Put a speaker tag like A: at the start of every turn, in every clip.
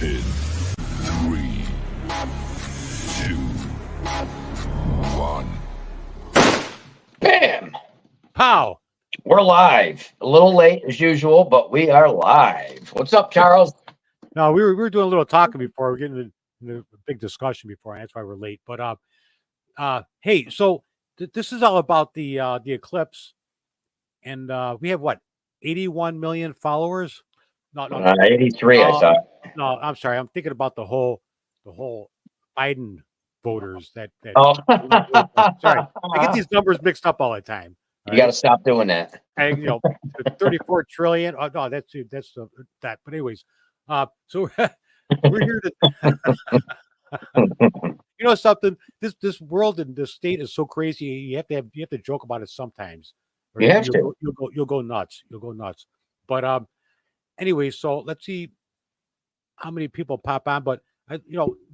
A: In 3, 2, 1.
B: Bam!
C: Pow!
B: We're live. A little late as usual, but we are live. What's up, Charles?
C: No, we were doing a little talking before. We're getting into a big discussion before, and that's why we're late. But hey, so this is all about the Eclipse, and we have what 81 million followers. No,
B: 83, I thought.
C: No, I'm sorry. I'm thinking about the whole Biden voters.
B: Oh,
C: Sorry, I get these numbers mixed up all the time.
B: you got to stop doing that.
C: 34 trillion. Oh no, that's that. But anyways, so we're here to. You know something? This world and this state is so crazy. You have to joke about it sometimes. Or
B: You have to.
C: You'll go nuts. You'll go nuts. But anyway, so let's see how many people pop on. But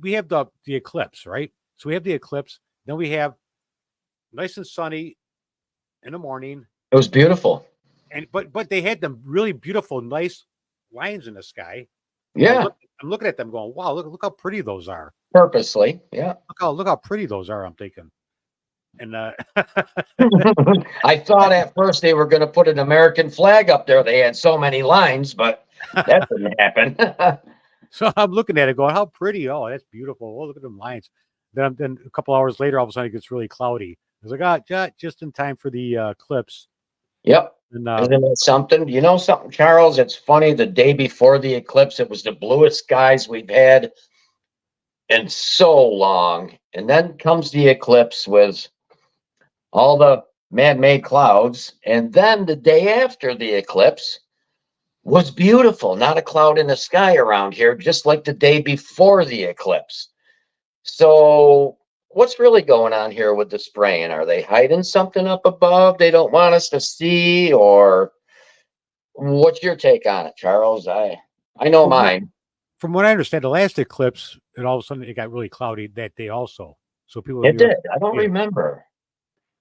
C: we have the eclipse, right? So we have the eclipse. Then we have nice and sunny in the morning.
B: It was beautiful.
C: And but they had them really beautiful, nice lines in the sky.
B: Yeah.
C: I'm looking at them going, wow, look how pretty those are.
B: Purposely. Yeah.
C: Look how pretty those are, I'm thinking. And
B: I thought at first they were going to put an American flag up there. They had so many lines, but that didn't happen.
C: So I'm looking at it going, how pretty. Oh, that's beautiful. Oh, look at them lines. Then a couple hours later, all of a sudden it gets really cloudy. I was like, just in time for the eclipse.
B: Yep.
C: And,
B: isn't it something? You know something, Charles? It's funny. The day before the eclipse, it was the bluest skies we've had in so long. And then comes the eclipse with all the man-made clouds. And then the day after the eclipse was beautiful. Not a cloud in the sky around here, just like the day before the eclipse. So what's really going on here with the spraying? Are they hiding something up above they don't want us to see? Or what's your take on it, Charles? I know mine.
C: From what I understand, the last eclipse, and all of a sudden it got really cloudy that day also. So people
B: It did. I don't remember.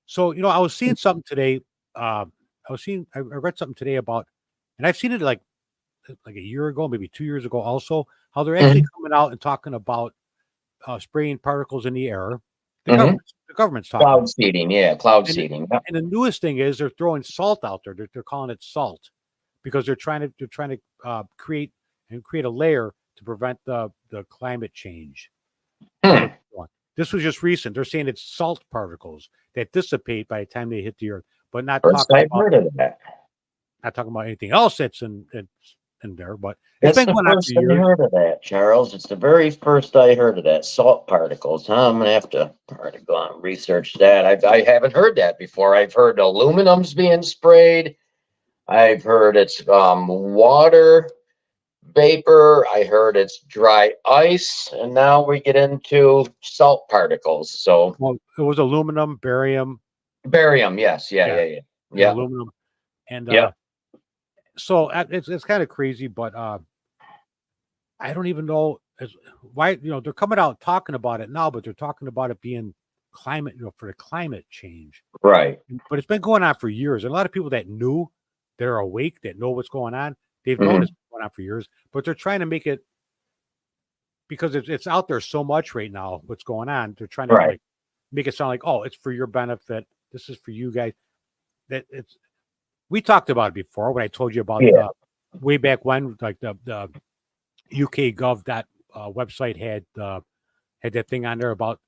C: So I was seeing something today. I read something today about, and I've seen it like a year ago, maybe 2 years ago also, how they're actually coming out and talking about spraying particles in the air. The government's talking
B: cloud seeding, cloud seeding. Yep.
C: And the newest thing is they're throwing salt out there. They're calling it salt because they're trying to create a layer to prevent the climate change. This was just recent. They're saying it's salt particles that dissipate by the time they hit the earth, but not talking about anything else that's in there. But
B: it's been going on for years. I heard of that, Charles. It's the very first I heard of that, salt particles. I'm gonna have to go on and research that. I haven't heard that before. I've heard aluminum's being sprayed. I've heard it's water vapor. I heard it's dry ice, and now we get into salt particles. So
C: it was aluminum, barium.
B: Yes, yeah.
C: Aluminum, and so it's kind of crazy, but I don't even know why. They're coming out talking about it now, but they're talking about it being climate, for the climate change,
B: right?
C: But it's been going on for years, and a lot of people that are awake, that know what's going on. They've known it's going on for years, but they're trying to make it because it's out there so much right now. What's going on? They're trying to make it sound like, oh, it's for your benefit. This is for you guys. We talked about it before when I told you about way back when, like the UK Gov website had that thing on there about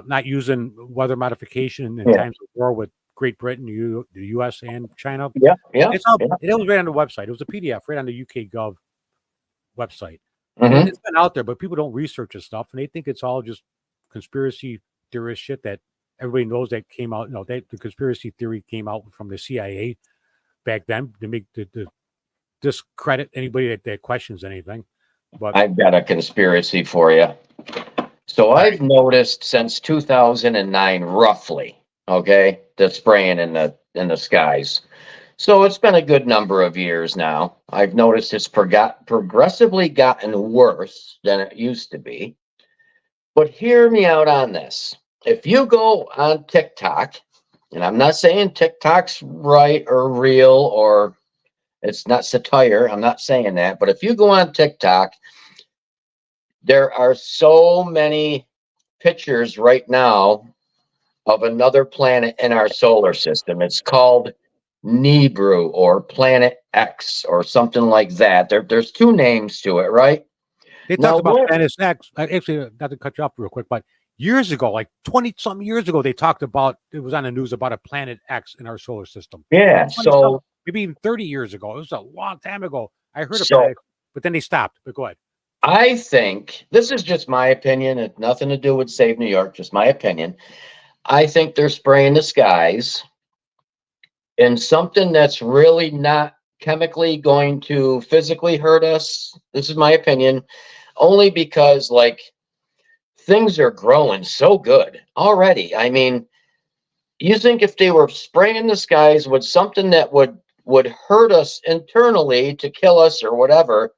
C: not using weather modification in times of war with Great Britain, the U.S. and China.
B: Yeah.
C: It was right on the website. It was a PDF right on the UK Gov website. And it's been out there, but people don't research this stuff, and they think it's all just conspiracy theorist shit that everybody knows that came out. The conspiracy theory came out from the CIA back then to make the discredit anybody that questions anything. But
B: I've got a conspiracy for you. So I've noticed since 2009, roughly. Okay, the spraying in the skies. So it's been a good number of years now. I've noticed it's progressively gotten worse than it used to be. But hear me out on this. If you go on TikTok, and I'm not saying TikTok's right or real or it's not satire, I'm not saying that, but if you go on TikTok There are so many pictures right now of another planet in our solar system. It's called Nibiru or Planet X or something like that. There's two names to it, right?
C: They
B: Now,
C: talked about
B: what?
C: Planet X. Actually, not to cut you off real quick, but years ago, like 20 something years ago, they talked about it was on the news about a Planet X in our solar system.
B: Yeah.
C: 20 some,
B: So,
C: maybe even 30 years ago. It was a long time ago. I heard of
B: so
C: Planet, but then they stopped. But go ahead.
B: I think this is just my opinion. It's nothing to do with Save New York, just my opinion. I think they're spraying the skies in something that's really not chemically going to physically hurt us. This is my opinion, only because like things are growing so good already. I mean, you think if they were spraying the skies with something that would hurt us internally to kill us or whatever,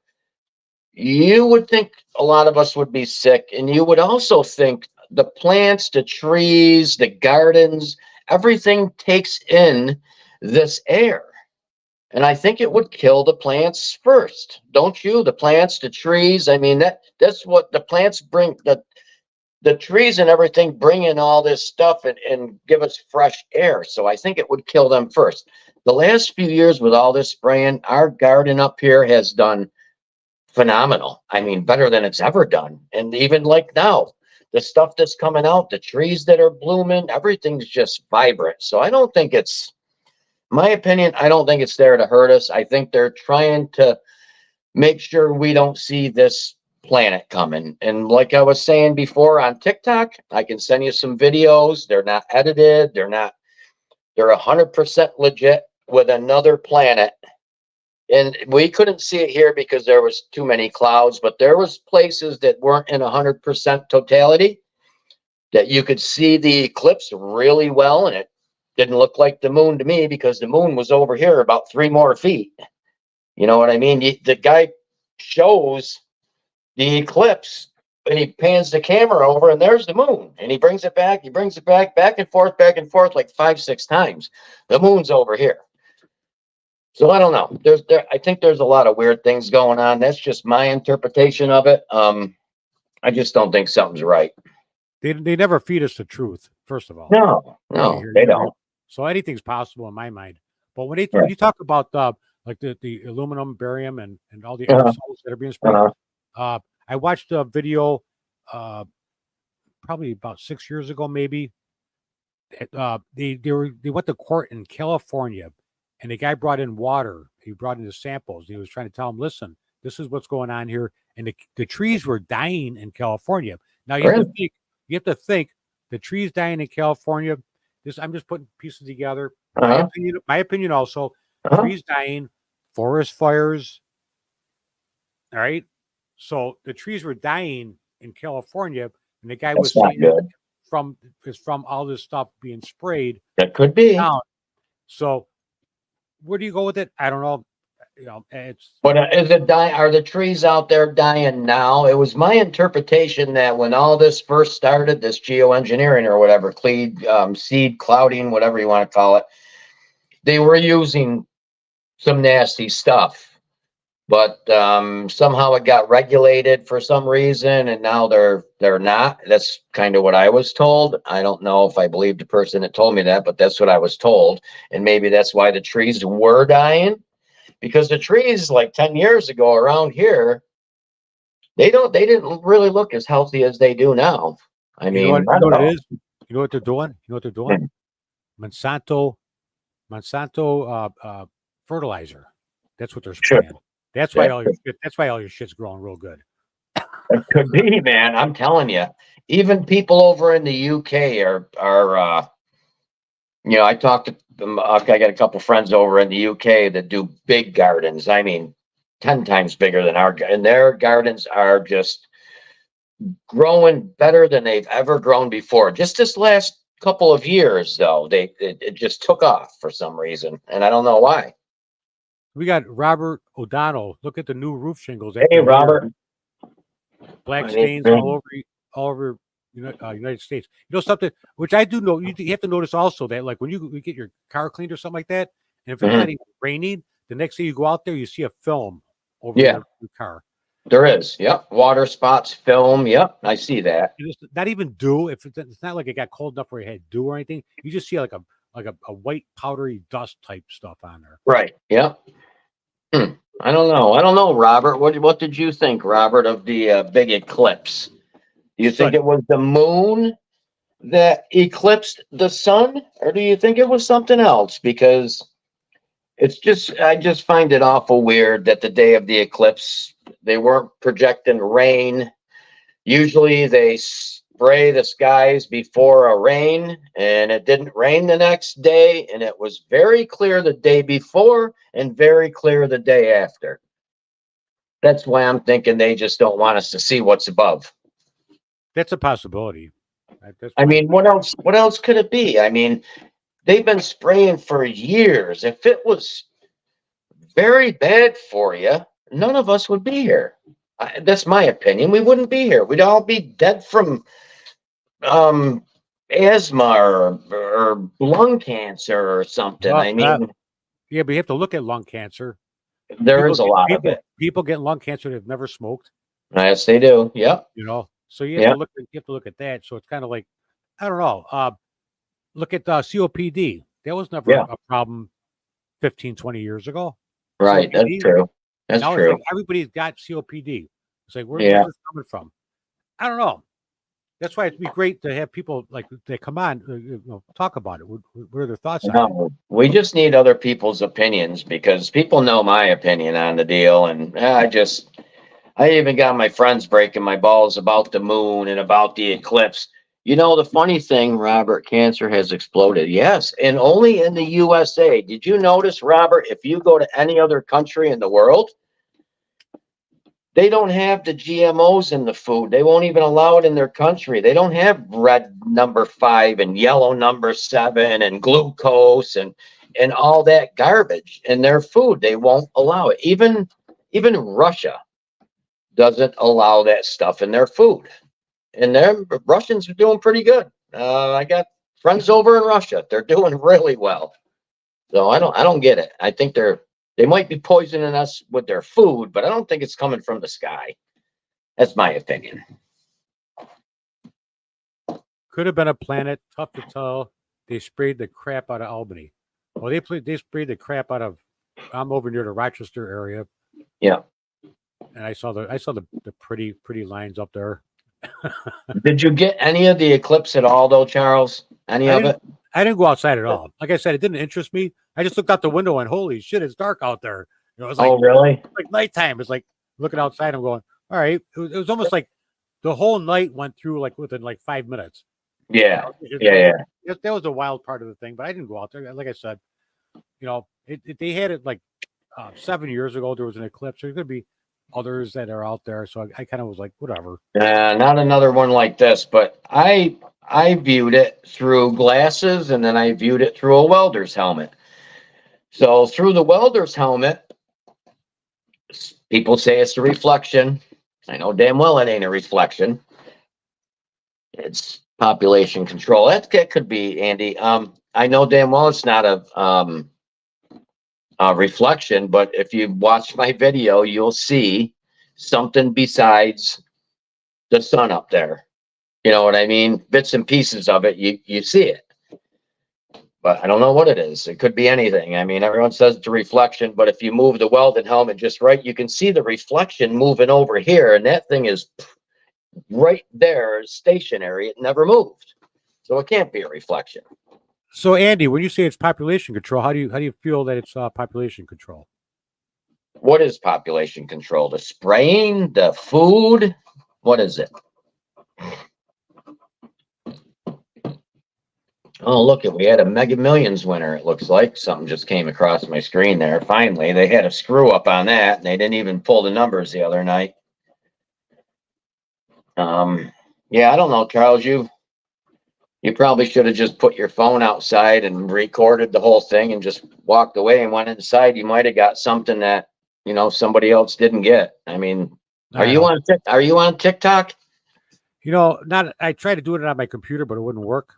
B: you would think a lot of us would be sick, and you would also think the plants, the trees, the gardens, everything takes in this air. And I think it would kill the plants first, don't you? The plants, the trees. I mean, that's what the plants bring. The trees and everything bring in all this stuff and give us fresh air. So I think it would kill them first. The last few years with all this spraying, our garden up here has done phenomenal. I mean, better than it's ever done. And even like now, the stuff that's coming out, the trees that are blooming, everything's just vibrant. So I don't think it's, my opinion, I don't think it's there to hurt us. I think they're trying to make sure we don't see this planet coming. And like I was saying before on TikTok, I can send you some videos. They're not edited. They're 100% legit with another planet. And we couldn't see it here because there was too many clouds, but there was places that weren't in 100% totality that you could see the eclipse really well. And it didn't look like the moon to me because the moon was over here about 3 more feet. You know what I mean? The guy shows the eclipse and he pans the camera over and there's the moon and he brings it back, back and forth like 5, 6 times. The moon's over here. So I don't know. I think there's a lot of weird things going on. That's just my interpretation of it. I just don't think something's right.
C: They never feed us the truth, first of all.
B: No, they don't.
C: So anything's possible in my mind. But when you talk about like the aluminum, barium, and all the aerosols that are being sprayed, I watched a video probably about 6 years ago, maybe. They went to court in California, and the guy brought in water. He brought in the samples. He was trying to tell them, listen, this is what's going on here. And the trees were dying in California. Now you have to think the trees dying in California. I'm just putting pieces together. My opinion also, trees dying, forest fires. All right. So the trees were dying in California, and the guy was saying from all this stuff being sprayed.
B: That could be.
C: Down. So where do you go with it? I don't know. You know, it's.
B: But is it dying? Are the trees out there dying now? It was my interpretation that when all this first started, this geoengineering or whatever, seed clouding, whatever you want to call it, they were using some nasty stuff. But somehow it got regulated for some reason, and now they're not. That's kind of what I was told. I don't know if I believe the person that told me that, but that's what I was told. And maybe that's why the trees were dying, because the trees like 10 years ago around here, they didn't really look as healthy as they do now. I mean,
C: you know what it is? You know what they're doing? You know what they're doing? Monsanto fertilizer. That's what they're spraying.
B: Sure.
C: That's why all your shit's growing real good.
B: It could be, man. I'm telling you. Even people over in the UK are I talked to them. I got a couple friends over in the UK that do big gardens. I mean, 10 times bigger than and their gardens are just growing better than they've ever grown before. Just this last couple of years, though, it just took off for some reason, and I don't know why.
C: We got Robert O'Donnell. Look at the new roof shingles.
B: Hey, Robert.
C: Black stains all over United States. You know something, which I do know. You have to notice also that, like, when you get your car cleaned or something like that, and if it's not even raining, the next day you go out there, you see a film over your car.
B: There is. Yep. Water spots, film. Yep. I see that.
C: And it's not even dew. If it's not like it got cold enough where it had dew or anything, you just see like a white powdery dust type stuff on there.
B: Right. Yep. Hmm. I don't know. I don't know, Robert. What did you think, Robert, of the big eclipse? Do you think
C: Such
B: it was the moon that eclipsed the sun, or do you think it was something else? Because I just find it awful weird that the day of the eclipse, they weren't projecting rain. Usually they spray the skies before a rain, and it didn't rain the next day, and it was very clear the day before and very clear the day after. That's why I'm thinking they just don't want us to see what's above.
C: that's a possibility. That's
B: I
C: my
B: mean, what else could it be? I mean, they've been spraying for years. If it was very bad for you, none of us would be here. That's my opinion. We wouldn't be here. We'd all be dead from um, asthma or lung cancer or something.
C: well,
B: I mean,
C: yeah, but you have to look at lung cancer.
B: there is a lot of it.
C: People get lung cancer that have never smoked.
B: Yes, they do. Yep.
C: So you have
B: Yep.
C: to look at that. So it's kind of like I don't know. Look at COPD. That was never
B: Yeah.
C: a problem 15, 20 years ago.
B: Right. That's
C: COPD.
B: true. That's
C: Now it's
B: true.
C: like everybody's got COPD. It's like where's
B: Yeah.
C: this coming from? I don't know. That's why it'd be great to have people like they come on, talk about it. What are their thoughts on it?
B: No, we just need other people's opinions because people know my opinion on the deal, and I even got my friends breaking my balls about the moon and about the eclipse. You know, the funny thing, Robert, cancer has exploded. Yes, and only in the USA. Did you notice, Robert, if you go to any other country in the world, they don't have the GMOs in the food. They won't even allow it in their country. They don't have red number 5 and yellow number 7 and glucose and all that garbage in their food. They won't allow it. Even Russia doesn't allow that stuff in their food. And their Russians are doing pretty good. I got friends over in Russia. They're doing really well. So I don't get it. I think they might be poisoning us with their food, but I don't think it's coming from the sky. That's my opinion.
C: Could have been a planet. Tough to tell. They sprayed the crap out of Albany. Well, they sprayed the crap out of. I'm over near the Rochester area.
B: Yeah.
C: And I saw the pretty lines up there.
B: Did you get any of the eclipse at all, though, Charles? Any of it?
C: I didn't go outside at all. Like I said, it didn't interest me. I just looked out the window and holy shit, it's dark out there. It was like,
B: Oh, really?
C: like nighttime. It's like looking outside. I'm going, all right. It was almost like the whole night went through like within like 5 minutes.
B: Yeah. Yeah.
C: That was the wild part of the thing, but I didn't go out there. Like I said, they had it like 7 years ago. There was an eclipse. There's going to be others that are out there. So I kind of was like, whatever.
B: Not another one like this, but I viewed it through glasses and then I viewed it through a welder's helmet. So through the welder's helmet, people say it's a reflection. I know damn well it ain't a reflection. It's population control. That could be, Andy. I know damn well it's not a reflection, but if you watch my video, you'll see something besides the sun up there. You know what I mean? Bits and pieces of it, you see it. But I don't know what it is. It could be anything. I mean, everyone says it's a reflection, but if you move the welded helmet just right, you can see the reflection moving over here, and that thing is right there, stationary. It never moved. So it can't be a reflection.
C: So Andy, when you say it's population control, how do you feel that it's population control?
B: What is population control? The spraying, the food? What is it? Oh, look, we had a Mega Millions winner, it looks like. Something just came across my screen there. Finally, they had a screw up on that, and they didn't even pull the numbers the other night. Yeah, I don't know, Charles. You probably should have just put your phone outside and recorded the whole thing and just walked away and went inside. You might have got something that, somebody else didn't get. I mean, are you on TikTok?
C: I tried to do it on my computer, but it wouldn't work.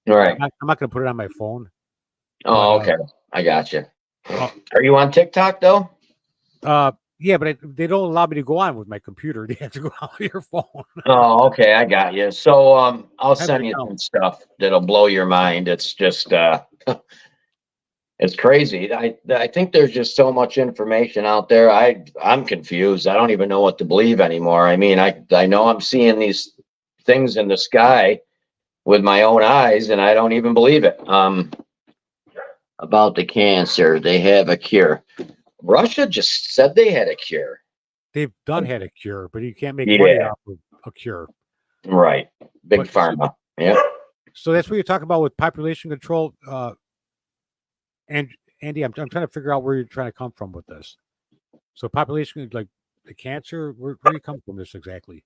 B: All right.
C: I'm not going to put it on my phone.
B: Oh, okay. I got you.
C: Oh.
B: Are you on TikTok though?
C: Yeah, but they don't allow me to go on with my computer. They have to go on with your phone.
B: Oh, okay, I got you. So I'll
C: I have an
B: send you
C: account.
B: some stuff that'll blow your mind. It's just it's crazy. I think there's just so much information out there. I'm confused. I don't even know what to believe anymore. I mean, I know I'm seeing these things in the sky with my own eyes, and I don't even believe it. About the cancer, they have a cure. Russia just said they had a cure.
C: They've had a cure, but you can't make money
B: Yeah,
C: off of a cure.
B: right. Big
C: But so,
B: pharma. Yeah.
C: so that's what you're talking about with population control. And Andy, I'm trying to figure out where you're trying to come from with this. So population, like the cancer, where do you come from this exactly?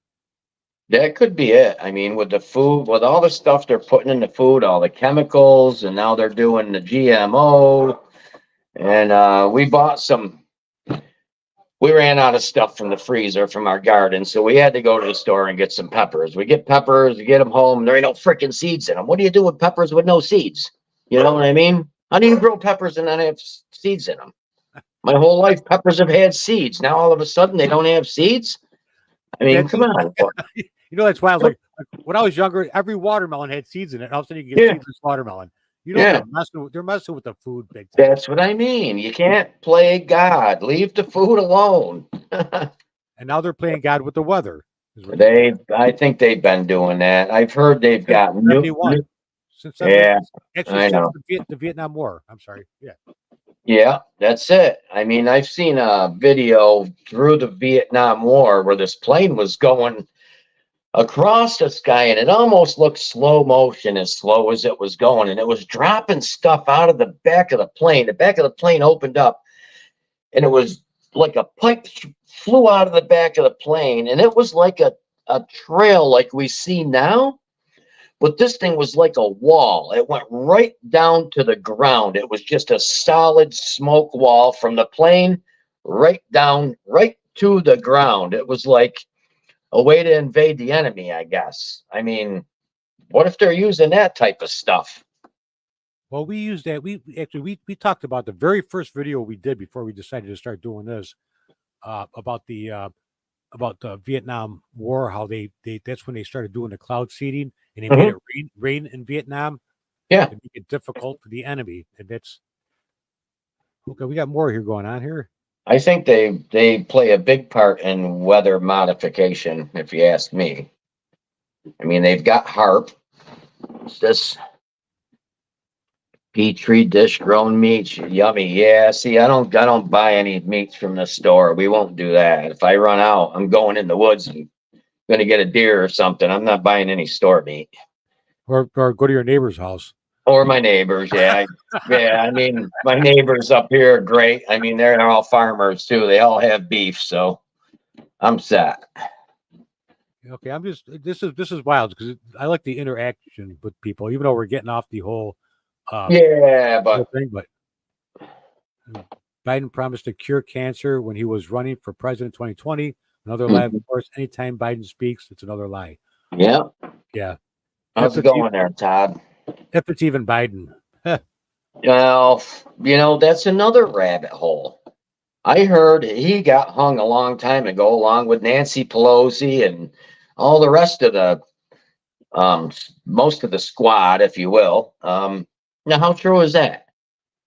B: That could be it. I mean, with the food, with all the stuff they're putting in the food, all the chemicals, and now they're doing the GMO. And we bought some, we ran out of stuff from the freezer from our garden. So we had to go to the store and get some peppers. We get peppers, we get them home. There ain't no freaking seeds in them. What do you do with peppers with no seeds? You know what I mean? How do you grow peppers and not have seeds in them? My whole life, peppers have had seeds. Now all of a sudden they don't have seeds. I mean,
C: That's
B: come on.
C: that's why I was like when I was younger, every watermelon had seeds in it. All of a sudden you get
B: Yeah.
C: seedless watermelon.
B: Yeah.
C: They're messing with the food big time.
B: That's what I mean. You can't play God. Leave the food alone.
C: And now they're playing God with the weather.
B: I think they've been doing that. I've heard they've
C: Since
B: got
C: 71. Since 71.
B: yeah,
C: Actually,
B: I
C: since
B: know.
C: the Vietnam War. I'm sorry. Yeah.
B: Yeah, that's it. I mean, I've seen a video through the Vietnam War where this plane was going across the sky and it almost looked slow motion as slow as it was going. And it was dropping stuff out of the back of the plane. The back of the plane opened up and it was like a pipe flew out of the back of the plane. And it was like a trail like we see now. But this thing was like a wall. It went right down to the ground. It was just a solid smoke wall from the plane right down, right to the ground. It was like a way to invade the enemy, I guess. I mean, what if they're using that type of stuff?
C: Well, we used that. We talked about the very first video we did before we decided to start doing this about the Vietnam War. How they that's when they started doing the cloud seeding and they made it rain in Vietnam.
B: Yeah,
C: to make it difficult for the enemy, and that's okay. We got more here going on here.
B: I think they play a big part in weather modification, if you ask me. I mean, they've got HARP. It's this Petri dish grown meats, yummy. Yeah, see, I don't buy any meats from the store. We won't do that. If I run out, I'm going in the woods and gonna get a deer or something. I'm not buying any store meat.
C: Or go to your neighbor's house.
B: Or my neighbors, yeah. Yeah, I mean, my neighbors up here are great. I mean, they're all farmers too. They all have beef, so I'm set.
C: Okay, I'm just this is wild because I like the interaction with people, even though we're getting off the whole
B: Yeah, but
C: thing. But Biden promised to cure cancer when he was running for president 2020. Another lie, of course. Anytime Biden speaks, it's another lie.
B: yeah.
C: Yeah.
B: How's it going there, Todd?
C: If it's even Biden.
B: Well, that's another rabbit hole. I heard he got hung a long time ago, along with Nancy Pelosi and all the rest of the most of the squad, if you will. Now, how true is that?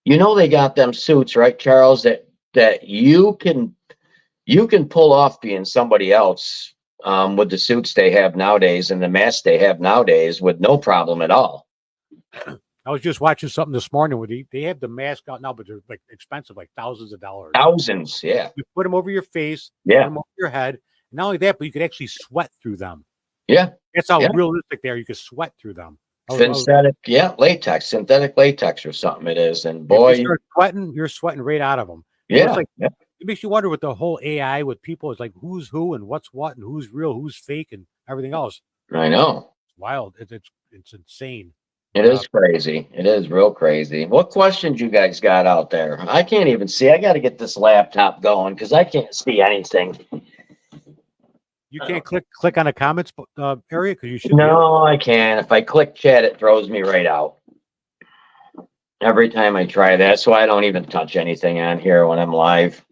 B: They got them suits, right, Charles? That you can pull off being somebody else with the suits they have nowadays and the masks they have nowadays with no problem at all.
C: I was just watching something this morning where they have the mask out now, but they're like expensive, like thousands of dollars.
B: Thousands, yeah.
C: You put them over your face,
B: yeah,
C: put them over your head. Not only that, but you could actually sweat through them.
B: Yeah,
C: that's how realistic they are. You could sweat through them.
B: Latex, synthetic latex or something it is. And boy,
C: you start you're sweating right out of them.
B: Yeah,
C: it makes you wonder with the whole AI with people. It's like who's who and what's what and who's real, who's fake, and everything else.
B: I know.
C: It's wild. It's insane.
B: It is crazy. It is real crazy. What questions you guys got out there? I can't even see. I got to get this laptop going because I can't see anything.
C: You can't click on the comments area because you should.
B: No, I can. If I click chat, it throws me right out. Every time I try that, so I don't even touch anything on here when I'm live.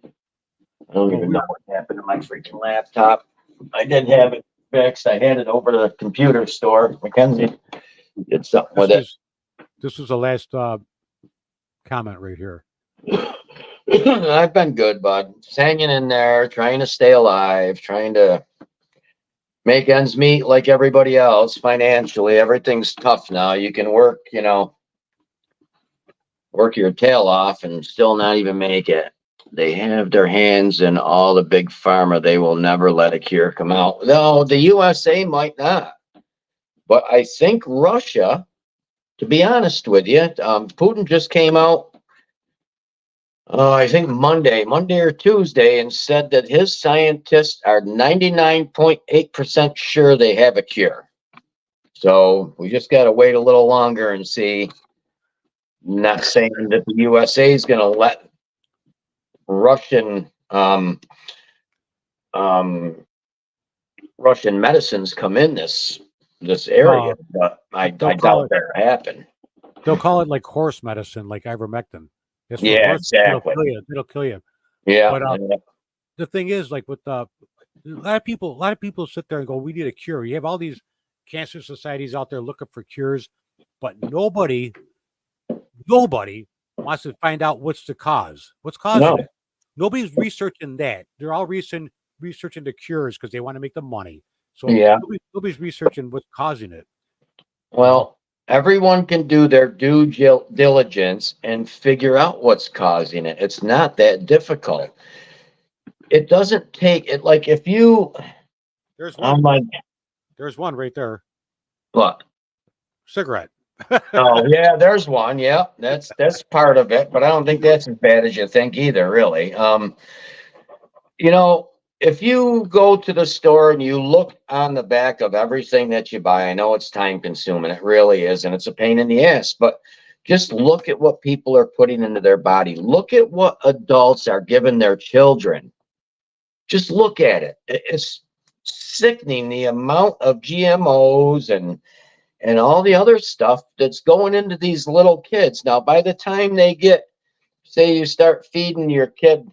B: I don't
C: Well,
B: even know what happened to my freaking laptop. I did have it fixed. I had it over to the computer store. Mackenzie did something
C: this
B: with it.
C: was this was the last comment right here.
B: I've been good, bud. Just hanging in there, trying to stay alive, trying to make ends meet like everybody else financially. Everything's tough now. You can work, work your tail off and still not even make it. They have their hands in all the big pharma. They will never let a cure come out. No, the USA might not. But I think Russia, to be honest with you, Putin just came out, I think Monday or Tuesday, and said that his scientists are 99.8% sure they have a cure. So we just got to wait a little longer and see. Not saying that the USA is going to let Russian Russian medicines come in this area, but I
C: They'll call
B: doubt
C: it
B: that'll happen.
C: they'll call it like horse medicine, like ivermectin. It's for
B: Yeah,
C: horses.
B: exactly.
C: It'll kill you.
B: Yeah,
C: But
B: yeah.
C: the thing is, like with a lot of people sit there and go, "We need a cure." You have all these cancer societies out there looking for cures, but nobody wants to find out what's the cause. What's causing
B: No,
C: it? Nobody's researching that. They're all researching the cures because they want to make the money. So
B: yeah.
C: nobody's researching what's causing it.
B: Well, everyone can do their due diligence and figure out what's causing it. It's not that difficult. It doesn't take it. Like if you,
C: There's
B: I'm
C: one.
B: like,
C: There's one right there.
B: what?
C: Cigarette.
B: Oh yeah, there's one. Yeah, that's part of it, but I don't think that's as bad as you think either, really. You know, if you go to the store and you look on the back of everything that you buy, I know it's time consuming, it really is, and it's a pain in the ass, but just look at what people are putting into their body. Look at what adults are giving their children. Just look at it. It's sickening the amount of GMOs and all the other stuff that's going into these little kids. Now, by the time they get, say, you start feeding your kid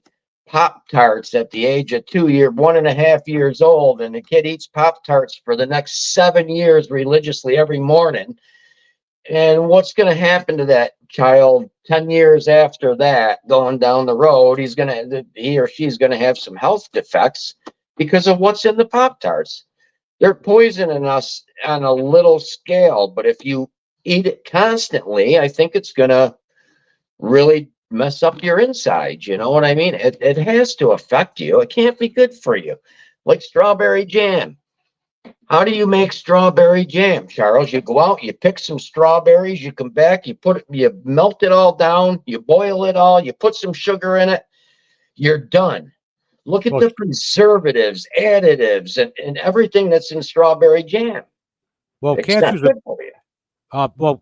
B: Pop Tarts at the age of 1.5 years old, and the kid eats Pop Tarts for the next 7 years religiously every morning. And what's going to happen to that child 10 years after that, going down the road? He or she's going to have some health defects because of what's in the Pop Tarts. They're poisoning us on a little scale, but if you eat it constantly, I think it's going to really mess up your insides. You know what I mean? It has to affect you. It can't be good for you. Like strawberry jam. How do you make strawberry jam, Charles? You go out, you pick some strawberries, you come back, you melt it all down, you boil it all, you put some sugar in it, you're done. Look at
C: Well,
B: the preservatives, additives, and everything that's in strawberry jam. It's not
C: cancer's
B: good for you.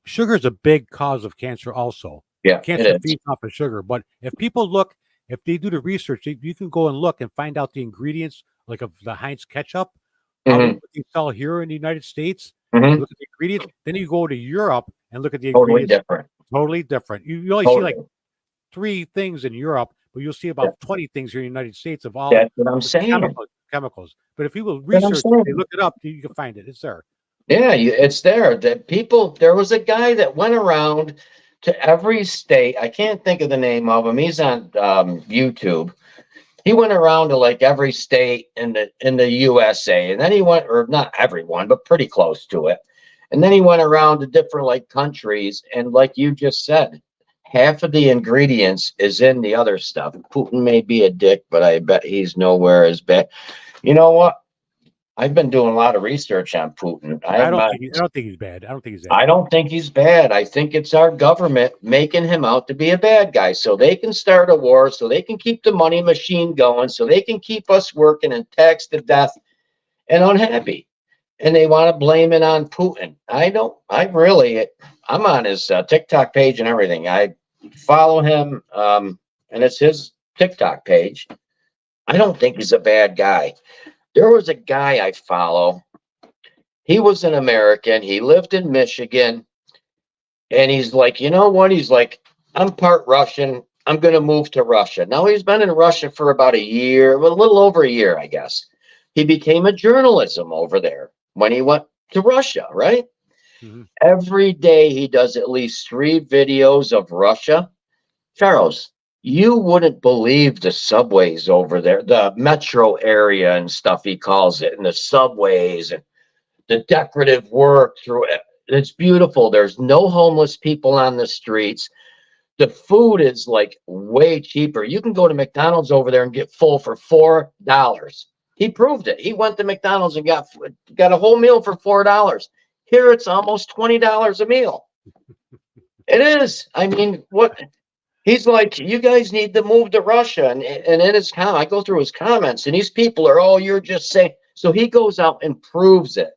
C: sugar is a big cause of cancer also.
B: Yeah,
C: Cancer
B: it is.
C: feeds off of sugar. But if they do the research, you can go and look and find out the ingredients, like of the Heinz ketchup, how
B: Mhm,
C: what they sell here in the United States.
B: mhm.
C: Look at the ingredients. Then you go to Europe and look at the
B: Totally
C: ingredients.
B: different.
C: Totally different. You only see like
B: Totally.
C: 3 things in Europe, but you'll see
B: Yeah,
C: about 20 things here in the United States of all
B: that's what I'm
C: the
B: saying.
C: chemicals. But if people
B: That's what I'm
C: research, they
B: saying.
C: look it up, you can find it. It's there.
B: Yeah, it's there. There was a guy that went around to every state. I can't think of the name of him. He's on YouTube. He went around to like every state in the USA, and then he went, or not everyone, but pretty close to it. And then he went around to different like countries, and like you just said, half of the ingredients is in the other stuff. Putin may be a dick, but I bet he's nowhere as bad. You know what? I've been doing a lot of research on Putin.
C: I don't think he's bad. I don't think he's that
B: I
C: bad.
B: don't think he's bad. I think it's our government making him out to be a bad guy so they can start a war, so they can keep the money machine going, so they can keep us working and taxed to death and unhappy. And they want to blame it on Putin. I'm on his TikTok page and everything. I follow him, and it's his TikTok page. I don't think he's a bad guy. There was a guy I follow. He was an American. He lived in Michigan. And he's like, you know what? He's like, I'm part Russian. I'm going to move to Russia. Now he's been in Russia for about a year, well, a little over a year, I guess. He became a journalism over there when he went to Russia, right?
C: Mhm.
B: Every day he does at least 3 videos of Russia. Charles, you wouldn't believe the subways over there, the metro area and stuff he calls it, and the subways and the decorative work through it. It's beautiful. There's no homeless people on the streets. The food is like way cheaper. You can go to McDonald's over there and get full for $4. He proved it. He went to McDonald's and got a whole meal for $4. Here it's almost $20 a meal. It is. I mean, what he's like, you guys need to move to Russia. And in his I go through his comments, and these people are, oh, you're just saying. So he goes out and proves it.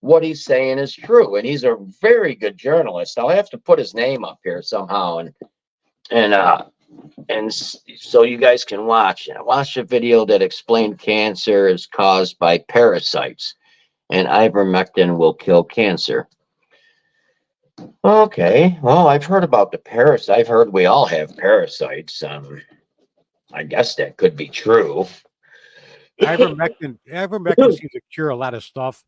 B: What he's saying is true, and he's a very good journalist. I'll have to put his name up here somehow, and so you guys can watch a video that explained cancer is caused by parasites, and ivermectin will kill cancer. Okay, well, I've heard about the parasites. I've heard we all have parasites. I guess that could be true.
C: Ivermectin seems to cure a lot of stuff.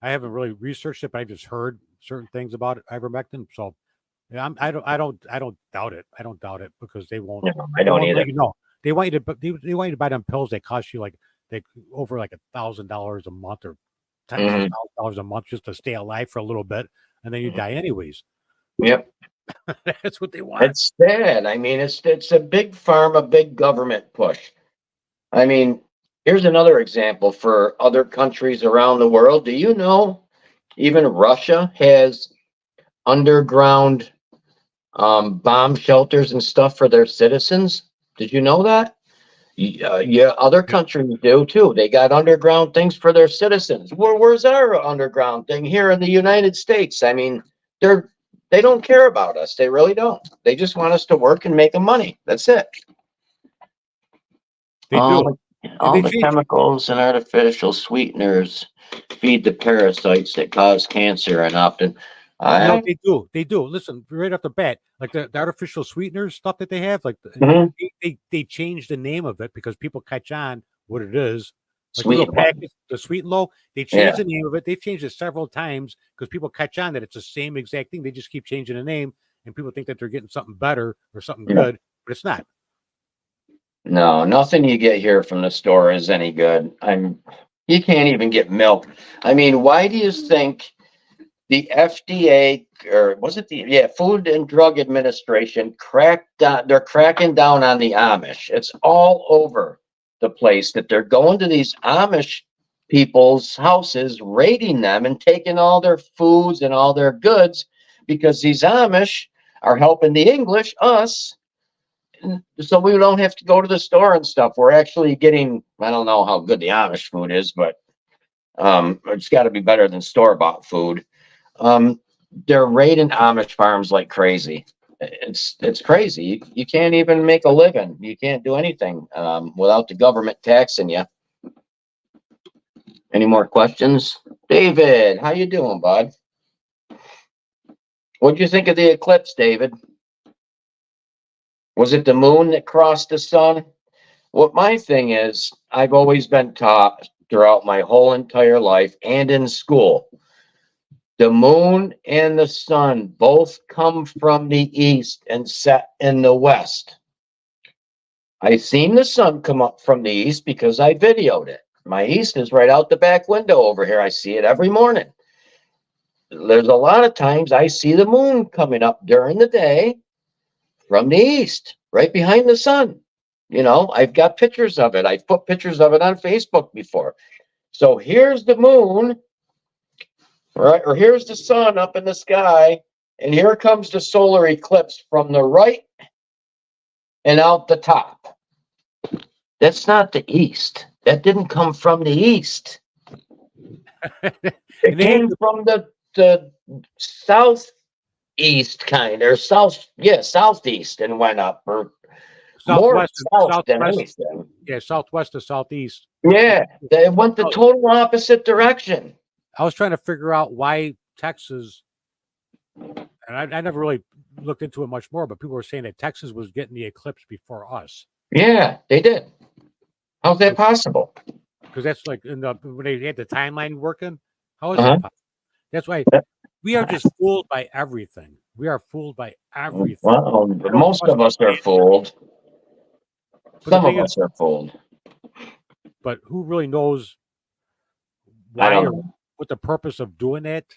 C: I haven't really researched it, but I just heard certain things about ivermectin. So yeah, I don't doubt it. I don't doubt it because they won't.
B: No, I don't either.
C: They want you to, they want you to buy them pills that cost you over like $1,000 a month or $10,000 a month just to stay alive for a little bit, and then you die anyways.
B: Yep.
C: That's what they want.
B: It's sad. I mean, it's a big pharma, big government push. I mean, here's another example for other countries around the world. Do you know even Russia has underground bomb shelters and stuff for their citizens? Did you know that? Yeah, other countries do too. They got underground things for their citizens. Where's our underground thing here in the United States? I mean, they don't care about us. They really don't. They just want us to work and make them money. That's it.
C: They do.
B: All the chemicals and artificial sweeteners feed the parasites that cause cancer, and often
C: no, they do. Listen, right off the bat, like the artificial sweeteners stuff that they have, like they changed the name of it because people catch on what it is. Like the Sweet and Low, they changed the name of it. They've changed it several times because people catch on that it's the same exact thing. They just keep changing the name, and people think that they're getting something better or something good, but it's not.
B: No, nothing you get here from the store is any good. You can't even get milk. I mean, why do you think the FDA, or was it Food and Drug Administration they're cracking down on the Amish? It's all over the place that they're going to these Amish people's houses, raiding them and taking all their foods and all their goods because these Amish are helping the English, us, so we don't have to go to the store and stuff. We're actually getting, I don't know how good the Amish food is, but it's got to be better than store-bought food. They're raiding Amish farms like crazy. It's crazy. You can't even make a living. You can't do anything without the government taxing you. Any more questions? David, how you doing, bud? What'd you think of the eclipse, David? Was it the moon that crossed the sun? What my thing is, I've always been taught throughout my whole entire life and in school, the moon and the sun both come from the east and set in the west. I seen the sun come up from the east because I videoed it. My east is right out the back window over here. I see it every morning. There's a lot of times I see the moon coming up during the day from the east, right behind the sun. You know, I've got pictures of it. I've put pictures of it on Facebook before. So here's the moon, right? Or here's the sun up in the sky. And here comes the solar eclipse from the right and out the top. That's not the east. That didn't come from the east. It came from the southeast kind, or southeast, and went up, or more south than anything.
C: Yeah, southwest to southeast.
B: Yeah, they went the total opposite direction.
C: I was trying to figure out why Texas, and I never really looked into it much more, but people were saying that Texas was getting the eclipse before us.
B: Yeah, they did. How's that possible?
C: Because that's like when they had the timeline working. How is
B: Uh-huh.
C: that possible? That's why we are just fooled by everything. We are fooled by everything.
B: Well,
C: I don't
B: most
C: trust
B: of us are
C: anything.
B: fooled.
C: But the
B: Some of
C: thing is,
B: us are fooled.
C: but who really knows
B: I
C: why
B: don't
C: or
B: know.
C: what the purpose of doing it?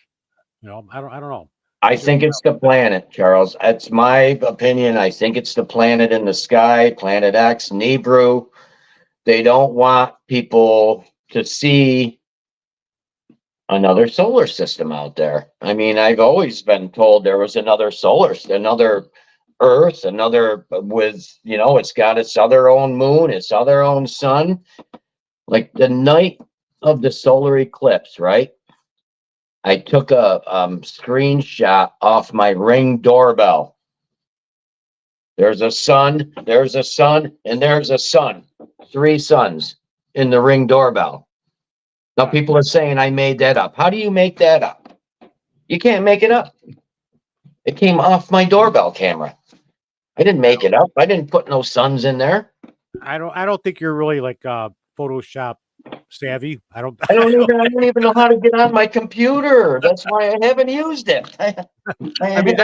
C: I don't know.
B: I
C: It's just
B: think it's the planet, Charles. That's my opinion. I think it's the planet in the sky, Planet X, Nebru. They don't want people to see another solar system out there. I mean, I've always been told there was another another Earth, another with, it's got its other own moon, its other own sun. Like the night of the solar eclipse, right? I took a screenshot off my Ring doorbell. There's a sun, there's a sun, and there's a sun. 3 suns in the Ring doorbell. Now people are saying I made that up. How do you make that up? You can't make it up. It came off my doorbell camera. I didn't make it up. I didn't put no suns in there.
C: I don't think you're really like Photoshop savvy. I don't.
B: I don't even know how to get on my computer. That's why I haven't used it.
C: I mean,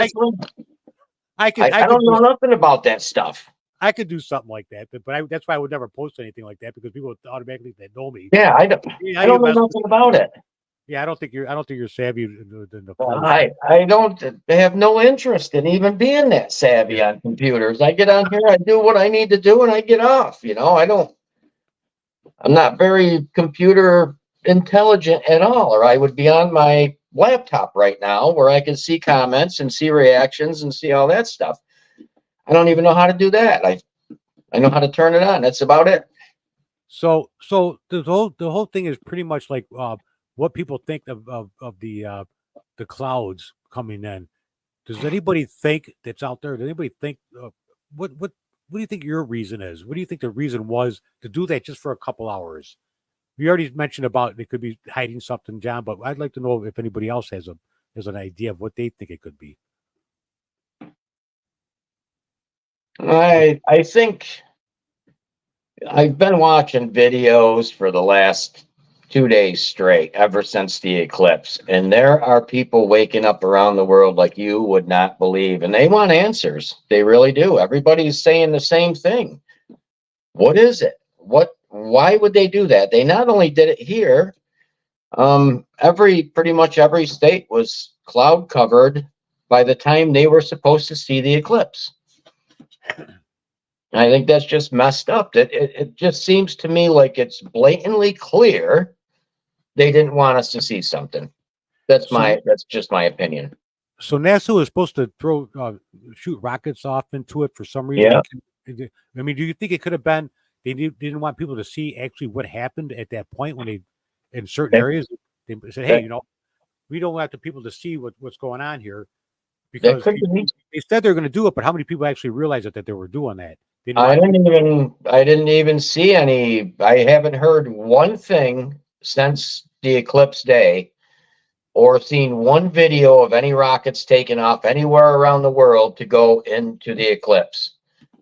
C: I could
B: I don't know nothing about that stuff.
C: I could do something like that, but that's why I would never post anything like that because people would automatically that know me.
B: Yeah, I don't know nothing about it.
C: Yeah, I don't think you're savvy in the
B: I don't have no interest in even being that savvy on computers. I get on here, I do what I need to do, and I get off. I'm not very computer intelligent at all, or I would be on my laptop right now where I can see comments and see reactions and see all that stuff. I don't even know how to do that. I know how to turn it on. That's about it.
C: So the whole thing is pretty much like what people think of the clouds coming in. Does anybody think that's out there? Does anybody think what do you think your reason is? What do you think the reason was to do that just for a couple hours? You already mentioned about they could be hiding something, John, but I'd like to know if anybody else has an idea of what they think it could be.
B: I think I've been watching videos for the last 2 days straight, ever since the eclipse. And there are people waking up around the world like you would not believe. And they want answers. They really do. Everybody's saying the same thing. What is it? Why would they do that? They not only did it here, pretty much every state was cloud covered by the time they were supposed to see the eclipse. I think that's just messed up. It just seems to me like it's blatantly clear they didn't want us to see something. That's just my opinion.
C: So NASA was supposed to shoot rockets off into it for some reason.
B: Yeah.
C: I mean, do you think it could have been they didn't want people to see actually what happened at that point when they in certain areas they said, hey, we don't want the people to see what's going on here because they said they're going to do it, but how many people actually realized that they were doing that?
B: I didn't even see any. I haven't heard one thing since the eclipse day or seen one video of any rockets taken off anywhere around the world to go into the eclipse.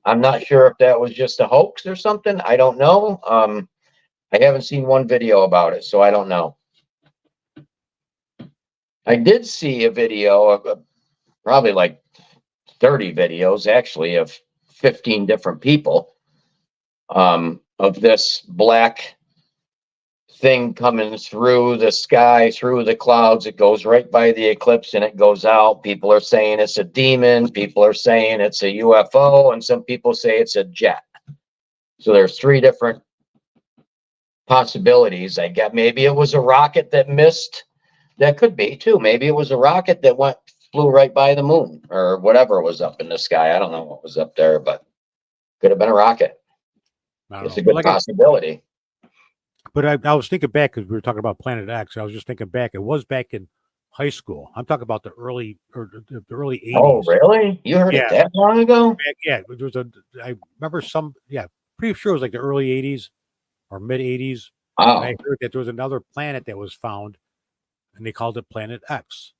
B: I'm not sure if that was just a hoax or something. I don't know. I haven't seen one video about it, so I don't know. I did see a video of probably like 30 videos actually of 15 different people of this black thing coming through the sky, through the clouds. It goes right by the eclipse and it goes out. People are saying it's a demon. People are saying it's a UFO, and some people say it's a jet. So there's 3 different possibilities. I get maybe it was a rocket that missed. That could be too. Maybe it was a rocket that flew right by the moon or whatever was up in the sky. I don't know what was up there, but could have been a rocket. It's a good possibility.
C: But I was thinking back because we were talking about Planet X. I was just thinking back. It was back in high school. I'm talking about the early 80s.
B: Oh, really? You heard it that long ago?
C: Yeah, there was I remember pretty sure it was like the early 80s or mid 80s.
B: Oh.
C: And I heard that there was another planet that was found, and they called it Planet X.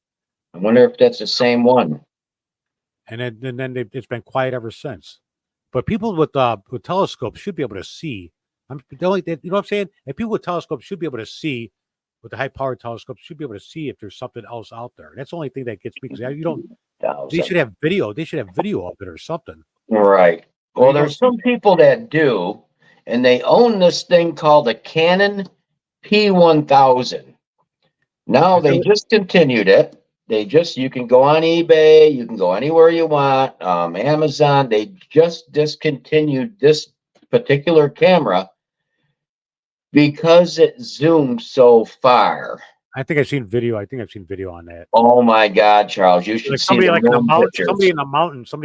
B: I wonder if that's the same one.
C: and then it's been quiet ever since. But people with telescopes should be able to see. You know what I'm saying? And people with telescopes should be able to see, with the high powered telescopes, should be able to see if there's something else out there. That's the only thing that gets me, because you don't. They should have video. They should have video of it or something.
B: Right. Well, there's some people that do, and they own this thing called a Canon P1000. Now they discontinued it. You can go on eBay, you can go anywhere you want, Amazon. They just discontinued this particular camera because it zoomed so far.
C: I think I've seen video. On that.
B: Oh my God, Charles, you should see
C: somebody in the mountain.
B: pictures.
C: Somebody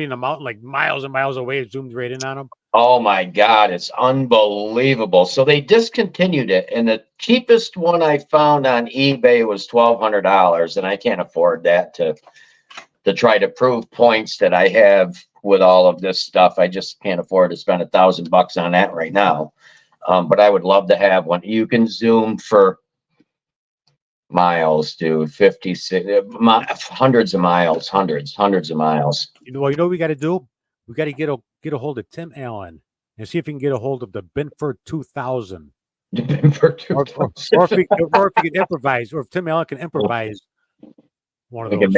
C: in the mountain, like miles and miles away, zoomed right in on them.
B: Oh my God, it's unbelievable. So they discontinued it, and the cheapest one I found on eBay was $1,200, and I can't afford that to try to prove points that I have with all of this stuff. I just can't afford to spend $1,000 on that right now. But I would love to have one. You can zoom for miles, dude. 56, hundreds of miles, hundreds of miles.
C: You know what we got to do? We got to get a hold of Tim Allen and see if we can get a hold of the Binford 2000.
B: The Binford 2000.
C: Or if he can improvise, or if Tim Allen can improvise one of those.
B: We can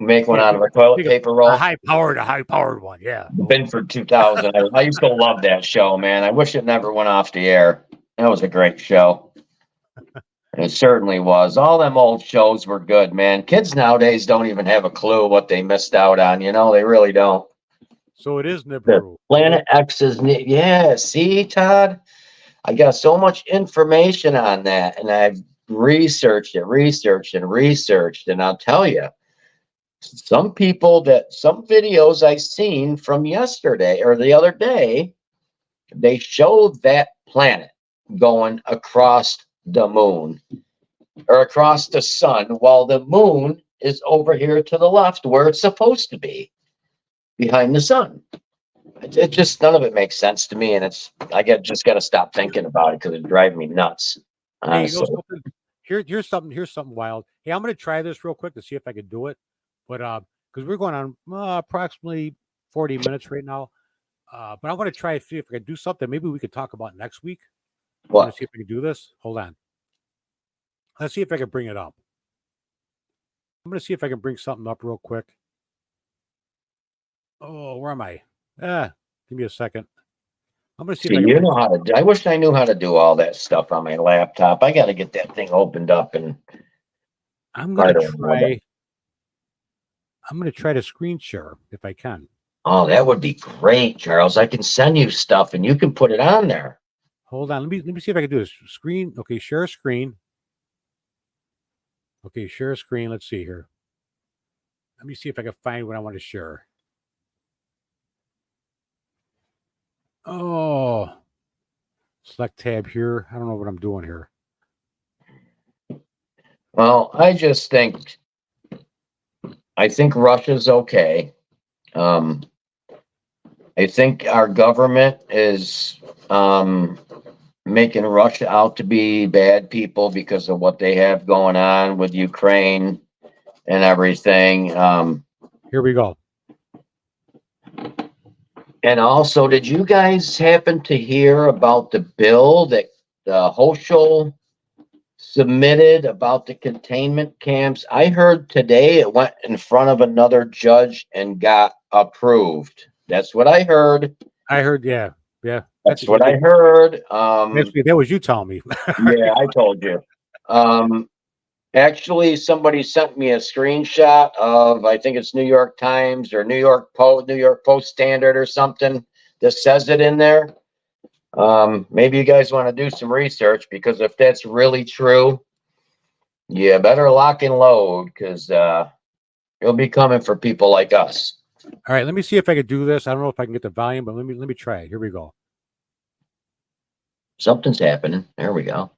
B: make one out of a toilet paper roll.
C: A high powered one, yeah.
B: Binford 2000. I used to love that show, man. I wish it never went off the air. That was a great show. It certainly was. All them old shows were good, man. Kids nowadays don't even have a clue what they missed out on. You know, they really don't.
C: So it is Nibiru.
B: Planet X is, yeah. See, Todd, I got so much information on that, and I've researched, and I'll tell you, some videos I seen from yesterday or the other day, they showed that planet going across the moon or across the sun, while the moon is over here to the left where it's supposed to be, behind the sun. It just, none of it makes sense to me, and I just got to stop thinking about it because it's driving me nuts.
C: Hey, you know, here's something wild. Hey, I'm going to try this real quick to see if I can do it, but because we're going on approximately 40 minutes right now, but I want to try to see if I can do something. Maybe we could talk about next week.
B: What?
C: Let's see if I can do this. Hold on. Let's see if I can bring it up. I'm going to see if I can bring something up real quick. Oh, where am I? Give me a second. I'm going to see if I can.
B: You know how to do. I wish I knew how to do all that stuff on my laptop. I got to get that thing opened up, and
C: I'm going to try. I'm going to try to screen share if I can.
B: Oh, that would be great, Charles. I can send you stuff, and you can put it on there.
C: Hold on. Let me see if I can do this. Screen. Okay, share screen. Okay, share screen. Let's see here. Let me see if I can find what I want to share. Oh, select tab here. I don't know what I'm doing here.
B: Well, I think Russia's okay. I think our government is making Russia out to be bad people because of what they have going on with Ukraine and everything.
C: Here we go.
B: And also, did you guys happen to hear about the bill that Hochul submitted about the containment camps? I heard today it went in front of another judge and got approved. That's what I heard.
C: Yeah.
B: That's what I heard.
C: That was you telling me.
B: Yeah, I told you. Actually, somebody sent me a screenshot of, I think it's New York Times or New York Post Standard or something that says it in there. Maybe you guys want to do some research, because if that's really true, you better lock and load, because it'll be coming for people like us.
C: All right, let me see if I can do this. I don't know if I can get the volume, but let me try it. Here we go.
B: Something's happening. There we go.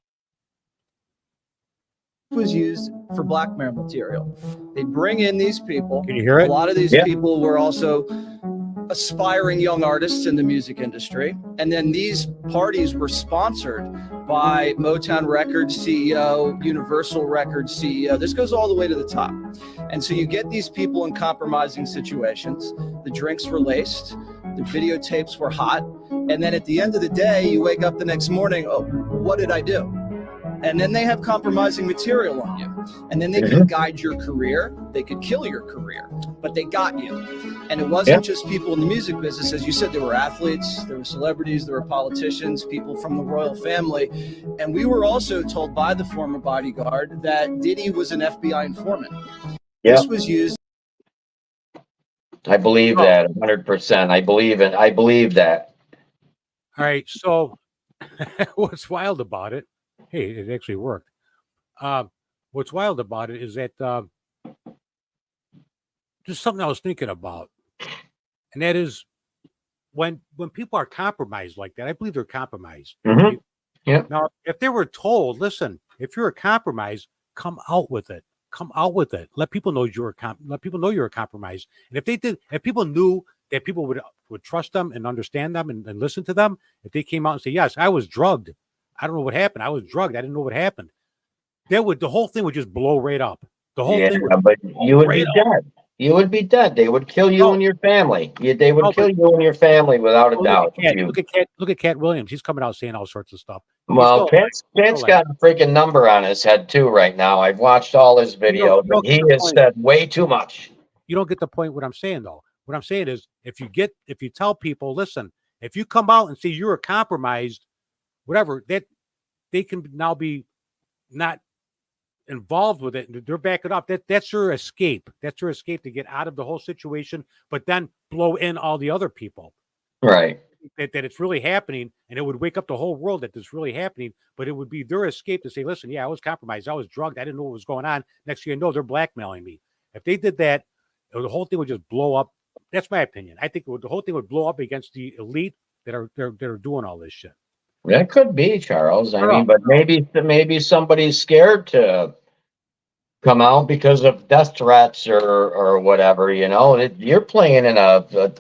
D: Was used for blackmail material. They bring in these people.
C: Can you hear it?
D: A lot of these people were also aspiring young artists in the music industry. And then these parties were sponsored by Motown Records CEO, Universal Records CEO. This goes all the way to the top. And so you get these people in compromising situations. The drinks were laced, the videotapes were hot. And then at the end of the day, you wake up the next morning, oh, what did I do? And then they have compromising material on you. And then they can guide your career. They could kill your career, but they got you. And it wasn't just people in the music business. As you said, there were athletes, there were celebrities, there were politicians, people from the royal family. And we were also told by the former bodyguard that Diddy was an FBI informant. This was used.
B: I believe that 100%. I believe that.
C: All right. So what's wild about it? Hey, it actually worked. What's wild about it is that just something I was thinking about, and that is when people are compromised like that. I believe they're compromised.
B: Mm-hmm. Yeah.
C: Now, if they were told, listen, if you're a compromise, come out with it. Come out with it. Let people know you're a compromise. And if people knew that people would trust them and understand them and listen to them, if they came out and say, yes, I was drugged. I don't know what happened. I was drugged. I didn't know what happened. The whole thing would just blow right up. The whole thing would
B: but you would be dead. You would be dead. They would kill you and your family. They would kill you and your family without a doubt.
C: Look at Cat Williams. He's coming out saying all sorts of stuff.
B: Well, Cat's got a freaking number on his head too right now. I've watched all his videos, and he has said way too much.
C: You don't get the point what I'm saying, though. What I'm saying is if you tell people, listen, if you come out and say you're a compromised, whatever, that they can now be not involved with it, and they're backing up. That's your escape. That's your escape to get out of the whole situation, but then blow in all the other people.
B: Right.
C: That it's really happening, and it would wake up the whole world that this really happening, but it would be their escape to say, listen, yeah, I was compromised. I was drugged. I didn't know what was going on. Next thing you know, they're blackmailing me. If they did that, the whole thing would just blow up. That's my opinion. I think the whole thing would blow up against the elite that are doing all this shit.
B: That could be, Charles. I mean, but maybe somebody's scared to come out because of death threats or whatever. You know, you're playing in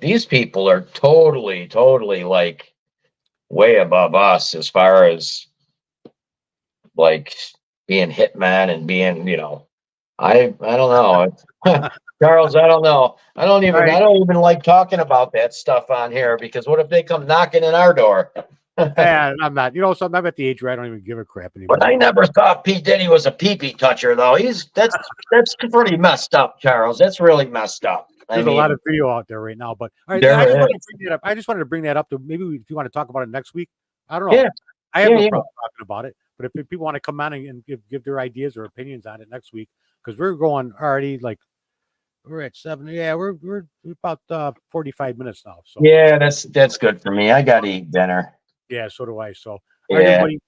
B: these people are totally like way above us as far as like being hitman and being, you know, I don't know. Charles, I don't know. I don't even like talking about that stuff on here because what if they come knocking in our door?
C: I'm not. You know, so I'm at the age where I don't even give a crap anymore.
B: But I never thought P. Diddy was a pee-pee toucher, though. That's pretty messed up, Charles. That's really messed up.
C: There's a lot of video out there right now. But all right, I just wanted to bring that up. To maybe if you want to talk about it next week, I don't know.
B: Yeah.
C: I have no problem talking about it. But if people want to come on and give their ideas or opinions on it next week, because we're going already like. We're at 7. Yeah, we're about 45 minutes now. So
B: yeah, that's good for me. I got to eat dinner.
C: Yeah, so do I. So all right, everybody,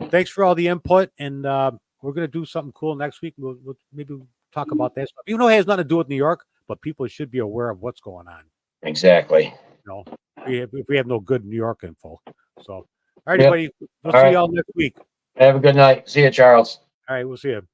C: thanks for all the input, and we're gonna do something cool next week. We'll maybe talk about that stuff. Even though it has nothing to do with New York, but people should be aware of what's going on.
B: Exactly.
C: You know, if we have no good New York info. So all right, everybody, we'll see y'all next week.
B: Have a good night. See you, Charles.
C: All right, we'll see you.